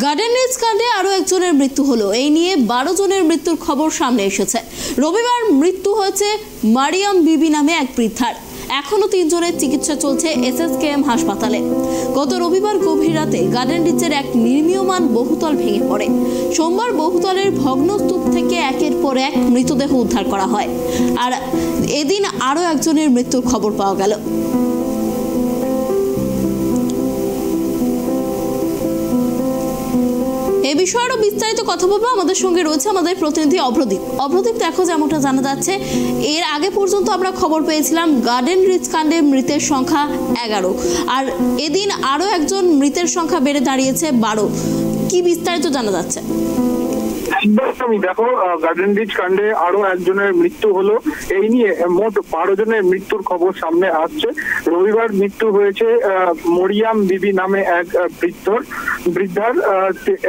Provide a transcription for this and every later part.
Garden rich কাণ্ডে আরও একজনের মৃত্যু হলো। এই নিয়ে 12 জনের মৃত্যুর খবর সামনে এসেছে। রবিবার মৃত্যু হয়েছে মারিয়াম বিবি নামে এক বৃদ্ধার। এখনো 3 জনের চিকিৎসা চলছে SSKM হাসপাতালে। গত রবিবার গভীর রাতে গার্ডেন রিচের এক নির্মীয়মান বহুতল ভেঙে পড়ে। সোমবার বহুতলের ভগ্নস্তূপ থেকে একের পর এক মৃতদেহ উদ্ধার করা হয়। আর এদিন আরও একজনের মৃত্যুর খবর পাওয়া গেল। এই বিষয়ে আরো বিস্তারিত কথা বলবো। আমাদের সঙ্গে রয়েছে আমাদের প্রতিনিধি অভ্রদীপ। দেখো, যেমনটা জানা যাচ্ছে, এর আগে পর্যন্ত আমরা খবর পেয়েছিলাম গার্ডেন রিচ কাণ্ডে মৃতের সংখ্যা 11, আর এদিন আরো একজন মৃতের সংখ্যা বেড়ে দাঁড়িয়েছে 12। কি বিস্তারিত জানা যাচ্ছে? একদমই দেখো, গার্ডেন রিচ কাণ্ডে আরো একজনের মৃত্যু হলো। এই নিয়ে মোট 12 জনের মৃত্যুর খবর সামনে আসছে। রবিবার মৃত্যু হয়েছে মরিয়াম বিবি নামে এক বৃদ্ধার।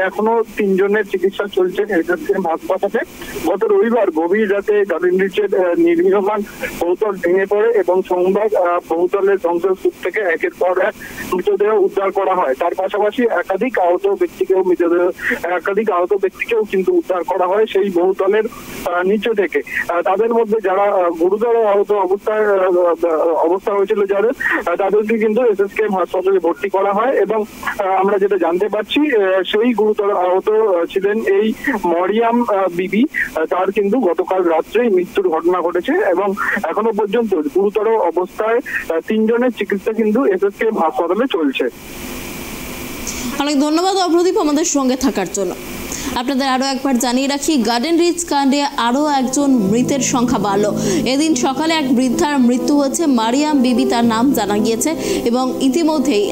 এখনো 3 জনের চিকিৎসা চলছে SSKM হাসপাতালে। গত রবিবার গভীর রাতে গার্ডেন রিচের নির্মীয়মান বহুতল ভেঙে পড়ে এবং সোমবার বহুতলের ধ্বংসস্তূপ থেকে একের পর এক মৃতদেহ উদ্ধার করা হয়। তার পাশাপাশি একাধিক আহত ব্যক্তিকেও কিন্তু উদ্ধার করা হয় সেই বহুতলের নিচে থেকে। তাদের মধ্যে যারা গুরুতর আহত অবস্থা হয়েছিল তাদেরকে কিন্তু SSKM হাসপাতালে ভর্তি করা হয়। এবং আমরা যেটা জানতে পারছি, সেই গুরুতর আহত ছিলেন এই মরিয়াম বিবি। তার কিন্তু গতকাল রাত্রেই মৃত্যুর ঘটনা ঘটেছে এবং এখনো পর্যন্ত গুরুতর অবস্থায় 3 জনের চিকিৎসা কিন্তু SSKM হাসপাতালে চলছে। অনেক ধন্যবাদ অভ্রদীপ আমাদের সঙ্গে থাকার জন্য। আপনাদের আরো একবার জানিয়ে রাখি, গার্ডেন রিচ কাণ্ডে আরো একজন মৃতের সংখ্যা বাড়লো। এদিন সকালে এক বৃদ্ধার মৃত্যু হয়েছে, মারিয়াম বিবি তার নাম জানা গিয়েছে, এবং ইতিমধ্যেই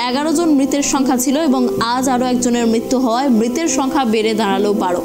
11 জন মৃতের সংখ্যা ছিল এবং আজ আরো একজনের মৃত্যু হওয়ায় মৃতের সংখ্যা বেড়ে দাঁড়ালো 12।